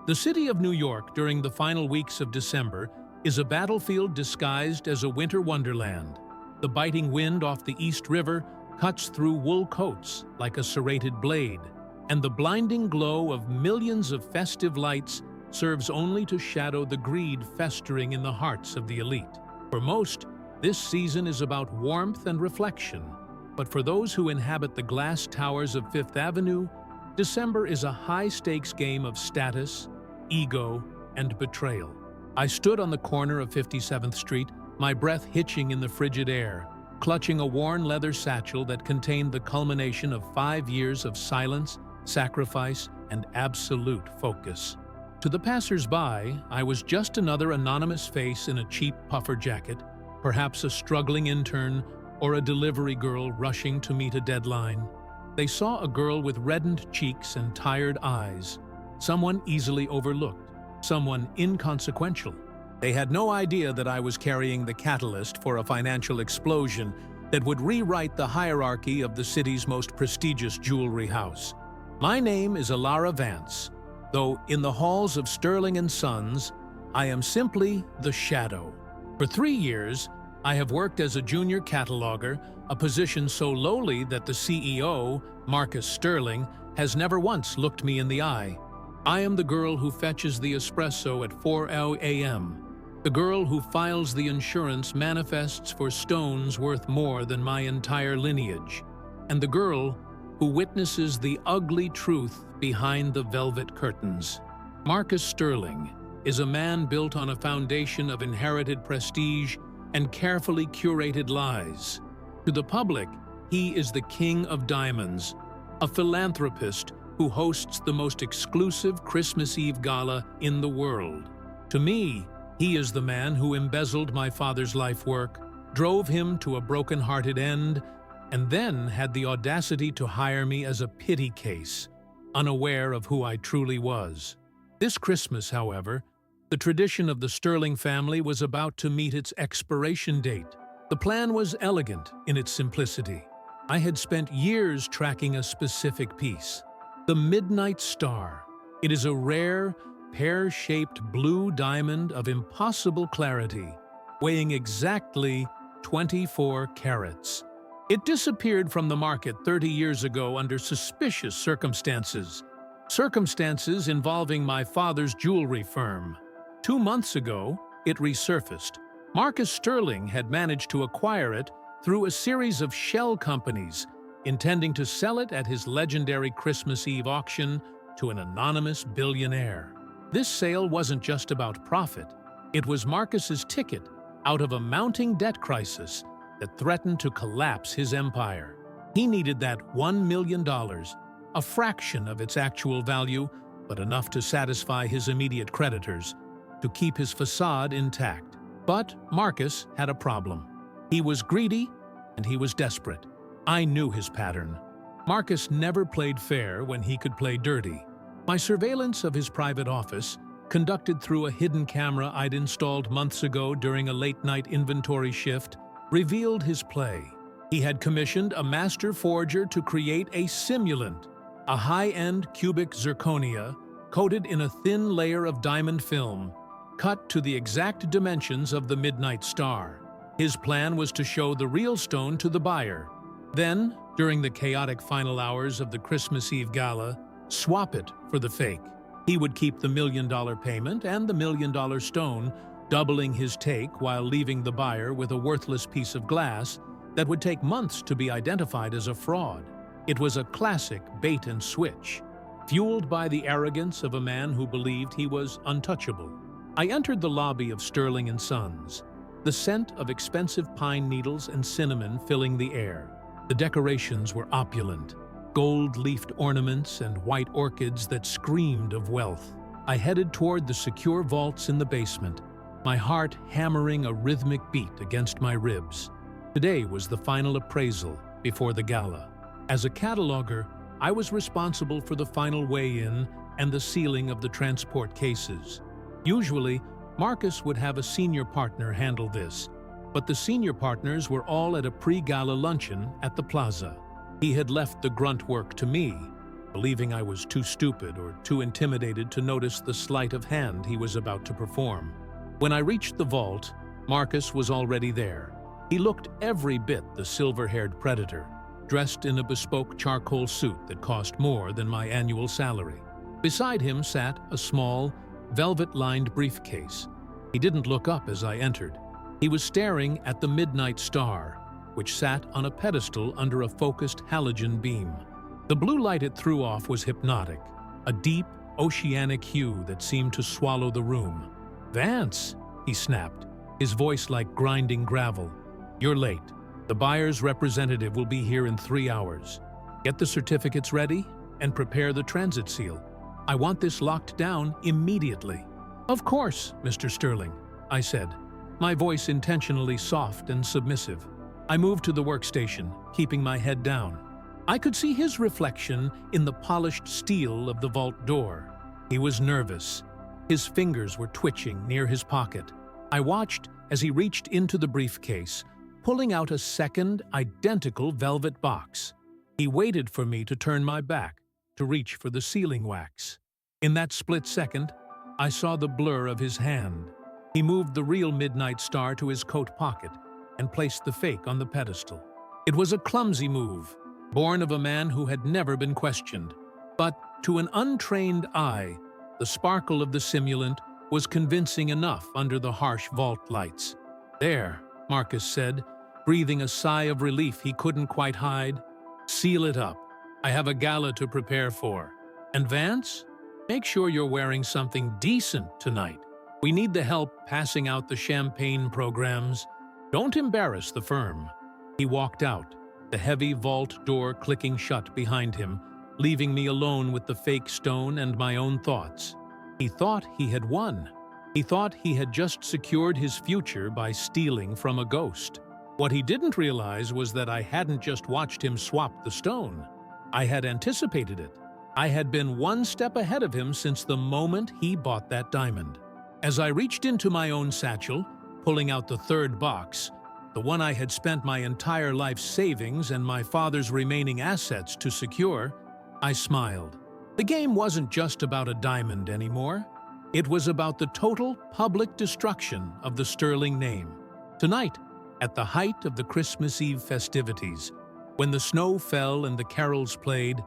The city of New York during the final weeks of December is a battlefield disguised as a winter wonderland. The biting wind off the East River cuts through wool coats like a serrated blade, and the blinding glow of millions of festive lights serves only to shadow the greed festering in the hearts of the elite. For most, this season is about warmth and reflection, but for those who inhabit the glass towers of Fifth Avenue, December is a high-stakes game of status, ego, and betrayal. I stood on the corner of 57th Street, my breath hitching in the frigid air, clutching a worn leather satchel that contained the culmination of 5 years of silence, sacrifice, and absolute focus. To the passers-by, I was just another anonymous face in a cheap puffer jacket, perhaps a struggling intern or a delivery girl rushing to meet a deadline. They saw a girl with reddened cheeks and tired eyes, someone easily overlooked, someone inconsequential. They had no idea that I was carrying the catalyst for a financial explosion that would rewrite the hierarchy of the city's most prestigious jewelry house. My name is Elara Vance, though in the halls of Sterling & Sons, I am simply the shadow. For 3 years, I have worked as a junior cataloger, a position so lowly that the CEO, Marcus Sterling, has never once looked me in the eye. I am the girl who fetches the espresso at 4 a.m., the girl who files the insurance manifests for stones worth more than my entire lineage, and the girl who witnesses the ugly truth behind the velvet curtains. Marcus Sterling is a man built on a foundation of inherited prestige and carefully curated lies. To the public, he is the king of diamonds, a philanthropist who hosts the most exclusive Christmas Eve gala in the world. To me, he is the man who embezzled my father's life work, drove him to a broken-hearted end, and then had the audacity to hire me as a pity case, unaware of who I truly was. This Christmas, however, the tradition of the Sterling family was about to meet its expiration date. The plan was elegant in its simplicity. I had spent years tracking a specific piece, the Midnight Star. It is a rare, pear-shaped blue diamond of impossible clarity, weighing exactly 24 carats. It disappeared from the market 30 years ago under suspicious circumstances involving my father's jewelry firm. 2 months ago, it resurfaced. Marcus Sterling had managed to acquire it through a series of shell companies, intending to sell it at his legendary Christmas Eve auction to an anonymous billionaire. This sale wasn't just about profit. It was Marcus's ticket out of a mounting debt crisis that threatened to collapse his empire. He needed that $1 million, a fraction of its actual value, but enough to satisfy his immediate creditors, to keep his facade intact. But Marcus had a problem. He was greedy and he was desperate. I knew his pattern. Marcus never played fair when he could play dirty. My surveillance of his private office, conducted through a hidden camera I'd installed months ago during a late-night inventory shift, revealed his play. He had commissioned a master forger to create a simulant, a high-end cubic zirconia coated in a thin layer of diamond film, cut to the exact dimensions of the Midnight Star. His plan was to show the real stone to the buyer. Then, during the chaotic final hours of the Christmas Eve gala, swap it for the fake. He would keep the $1 million payment and the $1 million stone, doubling his take while leaving the buyer with a worthless piece of glass that would take months to be identified as a fraud. It was a classic bait and switch, fueled by the arrogance of a man who believed he was untouchable. I entered the lobby of Sterling & Sons, the scent of expensive pine needles and cinnamon filling the air. The decorations were opulent, gold-leafed ornaments and white orchids that screamed of wealth. I headed toward the secure vaults in the basement, my heart hammering a rhythmic beat against my ribs. Today was the final appraisal before the gala. As a cataloger, I was responsible for the final weigh-in and the sealing of the transport cases. Usually, Marcus would have a senior partner handle this, but the senior partners were all at a pre-gala luncheon at the plaza. He had left the grunt work to me, believing I was too stupid or too intimidated to notice the sleight of hand he was about to perform. When I reached the vault, Marcus was already there. He looked every bit the silver-haired predator, dressed in a bespoke charcoal suit that cost more than my annual salary. Beside him sat a small, velvet-lined briefcase. He didn't look up as I entered. He was staring at the midnight star, which sat on a pedestal under a focused halogen beam. The blue light it threw off was hypnotic, a deep, oceanic hue that seemed to swallow the room. "Vance," he snapped, his voice like grinding gravel. "You're late. The buyer's representative will be here in 3 hours. Get the certificates ready and prepare the transit seal. I want this locked down immediately." "Of course, Mr. Sterling," I said, my voice intentionally soft and submissive. I moved to the workstation, keeping my head down. I could see his reflection in the polished steel of the vault door. He was nervous. His fingers were twitching near his pocket. I watched as he reached into the briefcase, pulling out a second, identical velvet box. He waited for me to turn my back, to reach for the sealing wax. In that split second, I saw the blur of his hand. He moved the real midnight star to his coat pocket and placed the fake on the pedestal. It was a clumsy move, born of a man who had never been questioned. But to an untrained eye, the sparkle of the simulant was convincing enough under the harsh vault lights. "There," Marcus said, breathing a sigh of relief he couldn't quite hide. "Seal it up. I have a gala to prepare for. And Vance, make sure you're wearing something decent tonight. We need the help passing out the champagne programs. Don't embarrass the firm." He walked out, the heavy vault door clicking shut behind him, leaving me alone with the fake stone and my own thoughts. He thought he had won. He thought he had just secured his future by stealing from a ghost. What he didn't realize was that I hadn't just watched him swap the stone. I had anticipated it. I had been one step ahead of him since the moment he bought that diamond. As I reached into my own satchel, pulling out the third box, the one I had spent my entire life's savings and my father's remaining assets to secure, I smiled. The game wasn't just about a diamond anymore. It was about the total public destruction of the Sterling name. Tonight, at the height of the Christmas Eve festivities, when the snow fell and the carols played,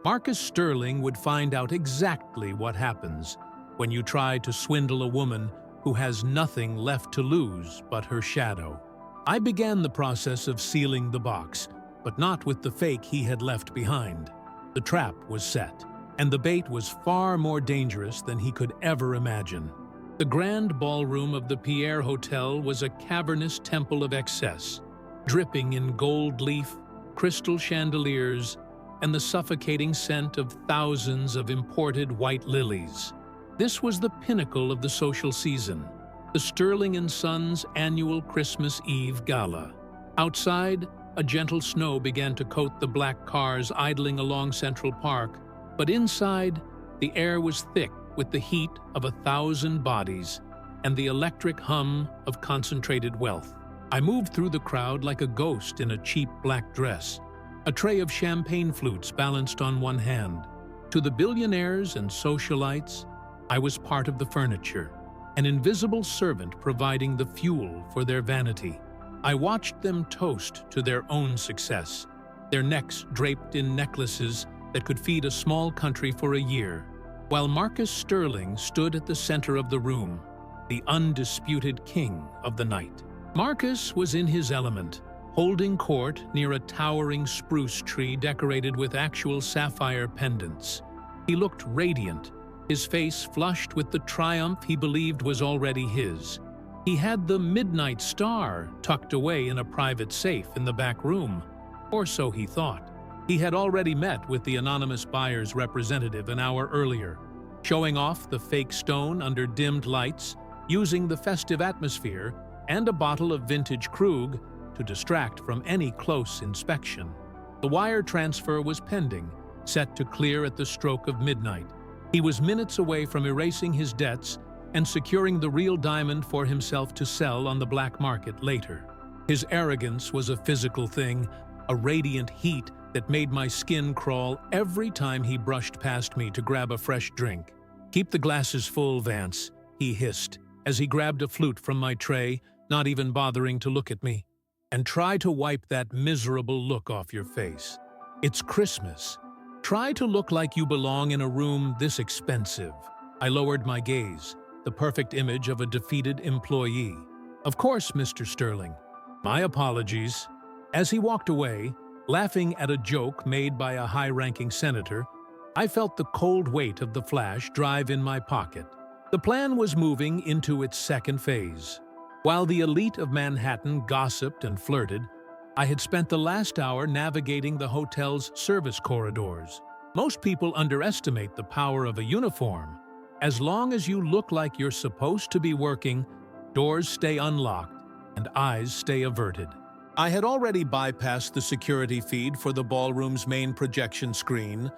Marcus Sterling would find out exactly what happens when you try to swindle a woman who has nothing left to lose but her shadow. I began the process of sealing the box, but not with the fake he had left behind. The trap was set, and the bait was far more dangerous than he could ever imagine. The grand ballroom of the Pierre Hotel was a cavernous temple of excess, dripping in gold leaf, crystal chandeliers, and the suffocating scent of thousands of imported white lilies. This was the pinnacle of the social season, the Sterling & Sons' annual Christmas Eve gala. Outside, a gentle snow began to coat the black cars idling along Central Park, but inside, the air was thick with the heat of 1,000 bodies and the electric hum of concentrated wealth. I moved through the crowd like a ghost in a cheap black dress, a tray of champagne flutes balanced on one hand. To the billionaires and socialites, I was part of the furniture, an invisible servant providing the fuel for their vanity. I watched them toast to their own success, their necks draped in necklaces that could feed a small country for a year, while Marcus Sterling stood at the center of the room, the undisputed king of the night. Marcus was in his element, holding court near a towering spruce tree decorated with actual sapphire pendants. He looked radiant, his face flushed with the triumph he believed was already his. He had the midnight star tucked away in a private safe in the back room, or so he thought. He had already met with the anonymous buyer's representative an hour earlier, showing off the fake stone under dimmed lights, using the festive atmosphere and a bottle of vintage Krug to distract from any close inspection. The wire transfer was pending, set to clear at the stroke of midnight. He was minutes away from erasing his debts and securing the real diamond for himself to sell on the black market later. His arrogance was a physical thing, a radiant heat that made my skin crawl every time he brushed past me to grab a fresh drink. "Keep the glasses full, Vance," he hissed, as he grabbed a flute from my tray, not even bothering to look at me. "And try to wipe that miserable look off your face. It's Christmas. Try to look like you belong in a room this expensive." I lowered my gaze, the perfect image of a defeated employee. "Of course, Mr. Sterling. My apologies." As he walked away, laughing at a joke made by a high-ranking senator, I felt the cold weight of the flash drive in my pocket. The plan was moving into its second phase. While the elite of Manhattan gossiped and flirted, I had spent the last hour navigating the hotel's service corridors. Most people underestimate the power of a uniform. As long as you look like you're supposed to be working, doors stay unlocked and eyes stay averted. I had already bypassed the security feed for the ballroom's main projection screen,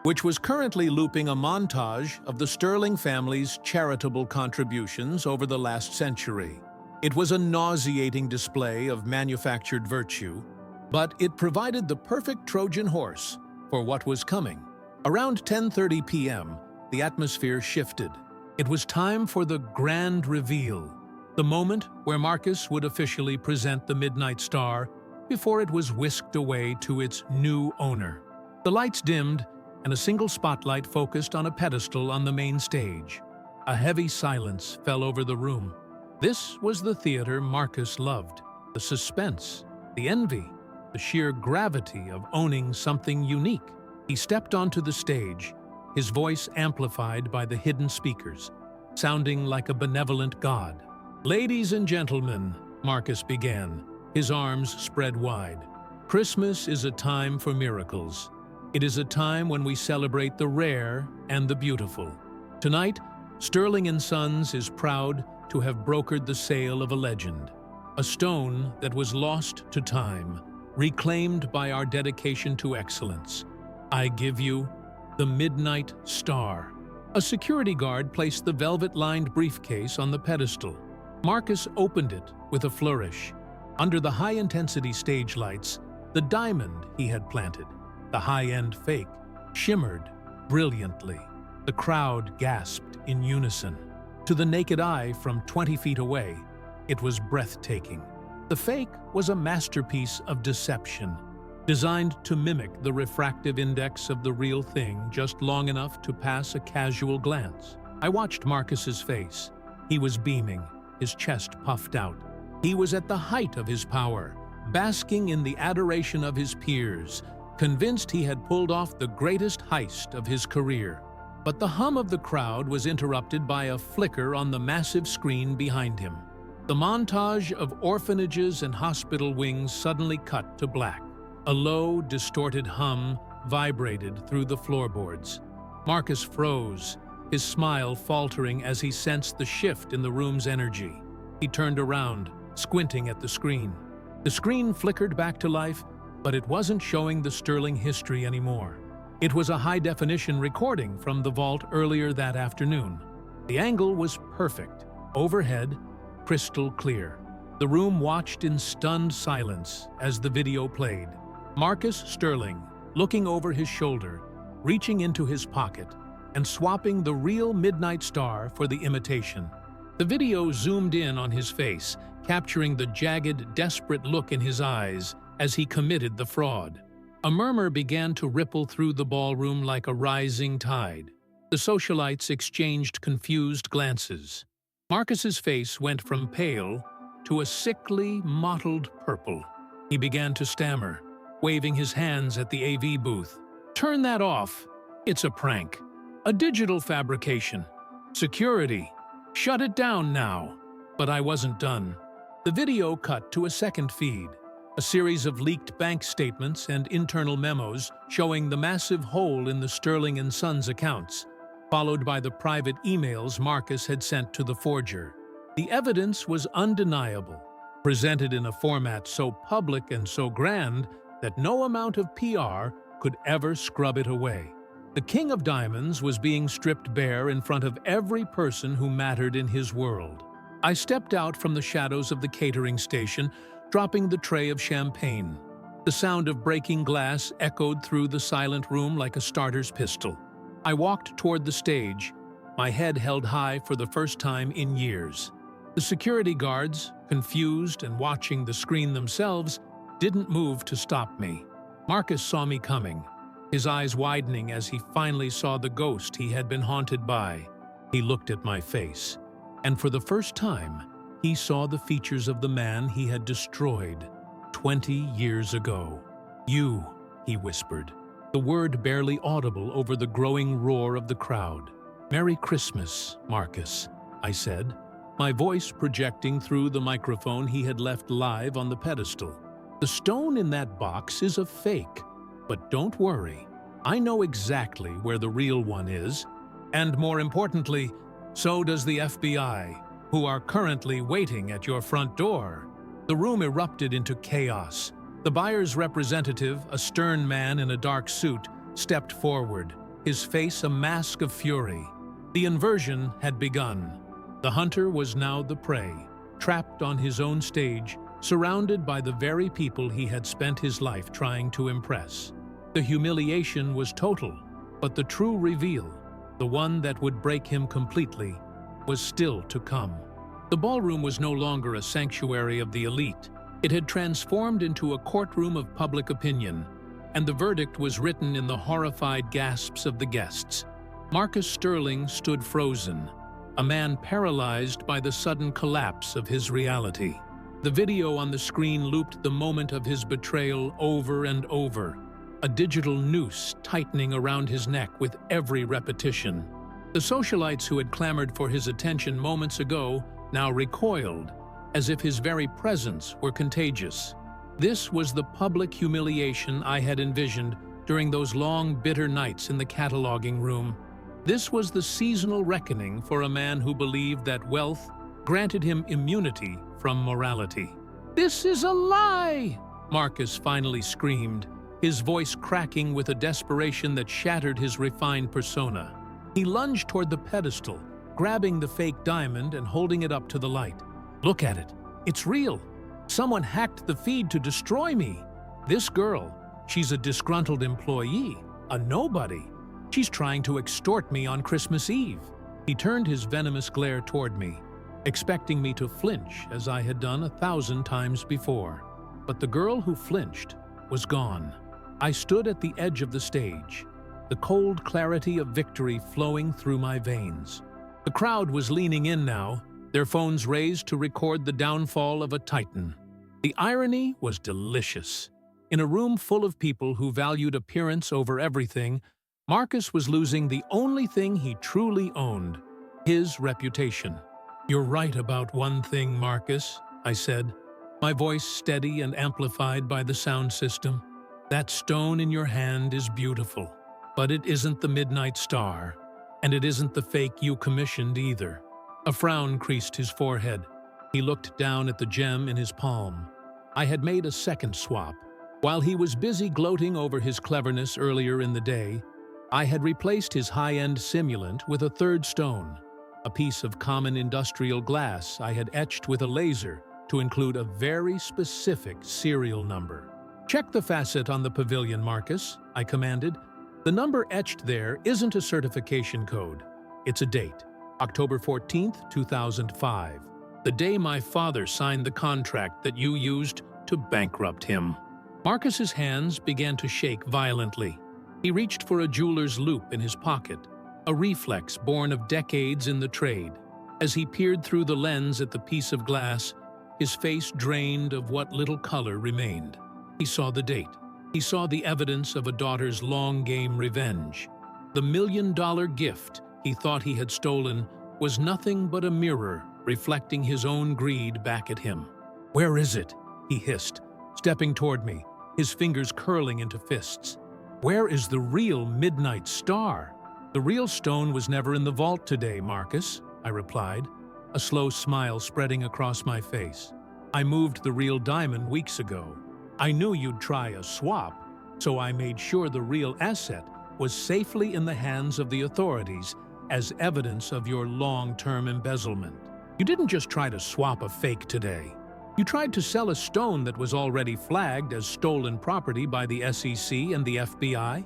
which was currently looping a montage of the Sterling family's charitable contributions over the last century. It was a nauseating display of manufactured virtue, but it provided the perfect Trojan horse for what was coming. Around 10:30 p.m., the atmosphere shifted. It was time for the grand reveal, the moment where Marcus would officially present the Midnight Star before it was whisked away to its new owner. The lights dimmed, and a single spotlight focused on a pedestal on the main stage. A heavy silence fell over the room. This was the theater Marcus loved. The suspense, the envy, the sheer gravity of owning something unique. He stepped onto the stage, his voice amplified by the hidden speakers, sounding like a benevolent god. "Ladies and gentlemen," Marcus began, his arms spread wide. "Christmas is a time for miracles. It is a time when we celebrate the rare and the beautiful. Tonight, Sterling & Sons is proud to have brokered the sale of a legend, a stone that was lost to time, reclaimed by our dedication to excellence. I give you the Midnight Star." A security guard placed the velvet-lined briefcase on the pedestal. Marcus opened it with a flourish. Under the high-intensity stage lights, the diamond he had planted, the high-end fake, shimmered brilliantly. The crowd gasped in unison. To the naked eye from 20 feet away, it was breathtaking. The fake was a masterpiece of deception, designed to mimic the refractive index of the real thing just long enough to pass a casual glance. I watched Marcus's face. He was beaming, his chest puffed out. He was at the height of his power, basking in the adoration of his peers, convinced he had pulled off the greatest heist of his career. But the hum of the crowd was interrupted by a flicker on the massive screen behind him. The montage of orphanages and hospital wings suddenly cut to black. A low, distorted hum vibrated through the floorboards. Marcus froze, his smile faltering as he sensed the shift in the room's energy. He turned around, squinting at the screen. The screen flickered back to life, but it wasn't showing the Sterling history anymore. It was a high-definition recording from the vault earlier that afternoon. The angle was perfect. Overhead, crystal clear. The room watched in stunned silence as the video played. Marcus Sterling, looking over his shoulder, reaching into his pocket, and swapping the real Midnight Star for the imitation. The video zoomed in on his face, capturing the jagged, desperate look in his eyes as he committed the fraud. A murmur began to ripple through the ballroom like a rising tide. The socialites exchanged confused glances. Marcus's face went from pale to a sickly, mottled purple. He began to stammer, waving his hands at the AV booth. "Turn that off. It's a prank. A digital fabrication. Security. Shut it down now." But I wasn't done. The video cut to a second feed, a series of leaked bank statements and internal memos showing the massive hole in the Sterling & Sons accounts, followed by the private emails Marcus had sent to the forger. The evidence was undeniable, presented in a format so public and so grand that no amount of PR could ever scrub it away. The King of Diamonds was being stripped bare in front of every person who mattered in his world. I stepped out from the shadows of the catering station, dropping the tray of champagne. The sound of breaking glass echoed through the silent room like a starter's pistol. I walked toward the stage, my head held high for the first time in years. The security guards, confused and watching the screen themselves, didn't move to stop me. Marcus saw me coming, his eyes widening as he finally saw the ghost he had been haunted by. He looked at my face, and for the first time, he saw the features of the man he had destroyed 20 years ago. "You," he whispered, the word barely audible over the growing roar of the crowd. "Merry Christmas, Marcus," I said, my voice projecting through the microphone he had left live on the pedestal. "The stone in that box is a fake, but don't worry. I know exactly where the real one is, and more importantly, so does the FBI, who are currently waiting at your front door." The room erupted into chaos. The buyer's representative, a stern man in a dark suit, stepped forward, his face a mask of fury. The inversion had begun. The hunter was now the prey, trapped on his own stage, surrounded by the very people he had spent his life trying to impress. The humiliation was total, but the true reveal, the one that would break him completely, was still to come. The ballroom was no longer a sanctuary of the elite. It had transformed into a courtroom of public opinion, and the verdict was written in the horrified gasps of the guests. Marcus Sterling stood frozen, a man paralyzed by the sudden collapse of his reality. The video on the screen looped the moment of his betrayal over and over, a digital noose tightening around his neck with every repetition. The socialites who had clamored for his attention moments ago now recoiled, as if his very presence were contagious. This was the public humiliation I had envisioned during those long, bitter nights in the cataloging room. This was the seasonal reckoning for a man who believed that wealth granted him immunity from morality. "This is a lie!" Marcus finally screamed, his voice cracking with a desperation that shattered his refined persona. He lunged toward the pedestal, grabbing the fake diamond and holding it up to the light. "Look at it. It's real. Someone hacked the feed to destroy me. This girl, she's a disgruntled employee, a nobody. She's trying to extort me on Christmas Eve." He turned his venomous glare toward me, expecting me to flinch as I had done 1,000 times before. But the girl who flinched was gone. I stood at the edge of the stage, the cold clarity of victory flowing through my veins. The crowd was leaning in now, their phones raised to record the downfall of a titan. The irony was delicious. In a room full of people who valued appearance over everything, Marcus was losing the only thing he truly owned, his reputation. "You're right about one thing, Marcus," I said, my voice steady and amplified by the sound system. "That stone in your hand is beautiful, but it isn't the Midnight Star. And it isn't the fake you commissioned either." A frown creased his forehead. He looked down at the gem in his palm. I had made a second swap. While he was busy gloating over his cleverness earlier in the day, I had replaced his high-end simulant with a third stone, a piece of common industrial glass I had etched with a laser to include a very specific serial number. "Check the facet on the pavilion, Marcus," I commanded. "The number etched there isn't a certification code. It's a date, October 14th, 2005, the day my father signed the contract that you used to bankrupt him." Marcus's hands began to shake violently. He reached for a jeweler's loupe in his pocket, a reflex born of decades in the trade. As he peered through the lens at the piece of glass, his face drained of what little color remained. He saw the date. He saw the evidence of a daughter's long-game revenge. The $1 million gift he thought he had stolen was nothing but a mirror reflecting his own greed back at him. "Where is it?" he hissed, stepping toward me, his fingers curling into fists. "Where is the real Midnight Star?" "The real stone was never in the vault today, Marcus," I replied, a slow smile spreading across my face. "I moved the real diamond weeks ago. I knew you'd try a swap, so I made sure the real asset was safely in the hands of the authorities as evidence of your long-term embezzlement. You didn't just try to swap a fake today. You tried to sell a stone that was already flagged as stolen property by the SEC and the FBI?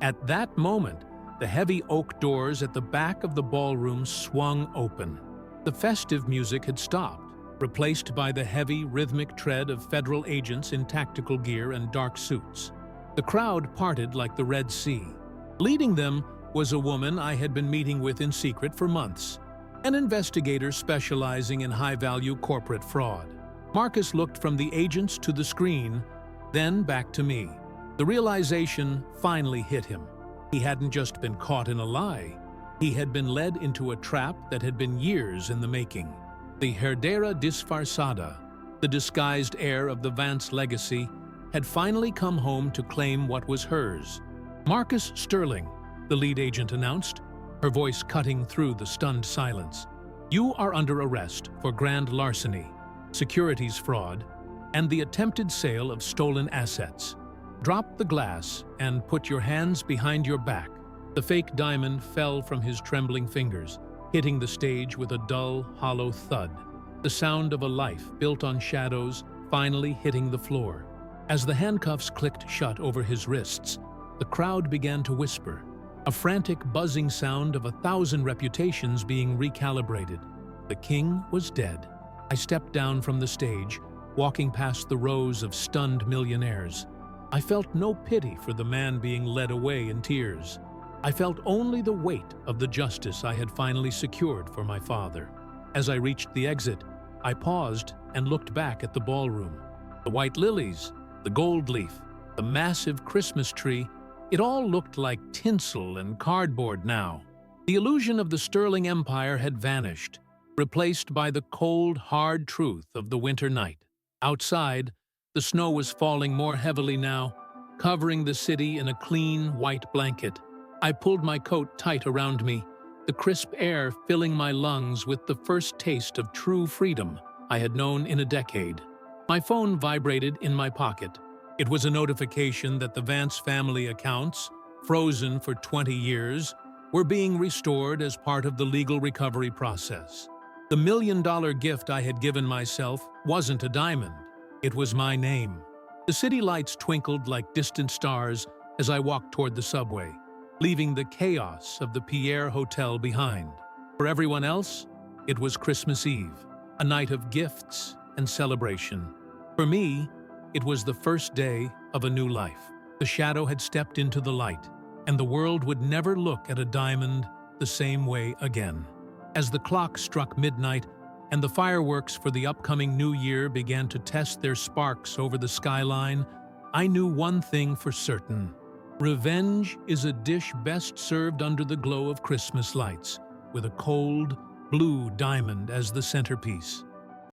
At that moment, the heavy oak doors at the back of the ballroom swung open. The festive music had stopped, replaced by the heavy, rhythmic tread of federal agents in tactical gear and dark suits. The crowd parted like the Red Sea. Leading them was a woman I had been meeting with in secret for months, an investigator specializing in high-value corporate fraud. Marcus looked from the agents to the screen, then back to me. The realization finally hit him. He hadn't just been caught in a lie. He had been led into a trap that had been years in the making. The heredera disfarçada, the disguised heir of the Vance legacy, had finally come home to claim what was hers. "Marcus Sterling," the lead agent announced, her voice cutting through the stunned silence. "You are under arrest for grand larceny, securities fraud, and the attempted sale of stolen assets. Drop the glass and put your hands behind your back." The fake diamond fell from his trembling fingers, hitting the stage with a dull, hollow thud, the sound of a life built on shadows finally hitting the floor. As the handcuffs clicked shut over his wrists, the crowd began to whisper, a frantic buzzing sound of 1,000 reputations being recalibrated. The king was dead. I stepped down from the stage, walking past the rows of stunned millionaires. I felt no pity for the man being led away in tears. I felt only the weight of the justice I had finally secured for my father. As I reached the exit, I paused and looked back at the ballroom. The white lilies, the gold leaf, the massive Christmas tree, it all looked like tinsel and cardboard now. The illusion of the Sterling Empire had vanished, replaced by the cold, hard truth of the winter night. Outside, the snow was falling more heavily now, covering the city in a clean, white blanket. I pulled my coat tight around me, the crisp air filling my lungs with the first taste of true freedom I had known in a decade. My phone vibrated in my pocket. It was a notification that the Vance family accounts, frozen for 20 years, were being restored as part of the legal recovery process. The $1 million gift I had given myself wasn't a diamond. It was my name. The city lights twinkled like distant stars as I walked toward the subway, leaving the chaos of the Pierre Hotel behind. For everyone else, it was Christmas Eve, a night of gifts and celebration. For me, it was the first day of a new life. The shadow had stepped into the light, and the world would never look at a diamond the same way again. As the clock struck midnight and the fireworks for the upcoming new year began to test their sparks over the skyline, I knew one thing for certain. Revenge is a dish best served under the glow of Christmas lights, with a cold, blue diamond as the centerpiece.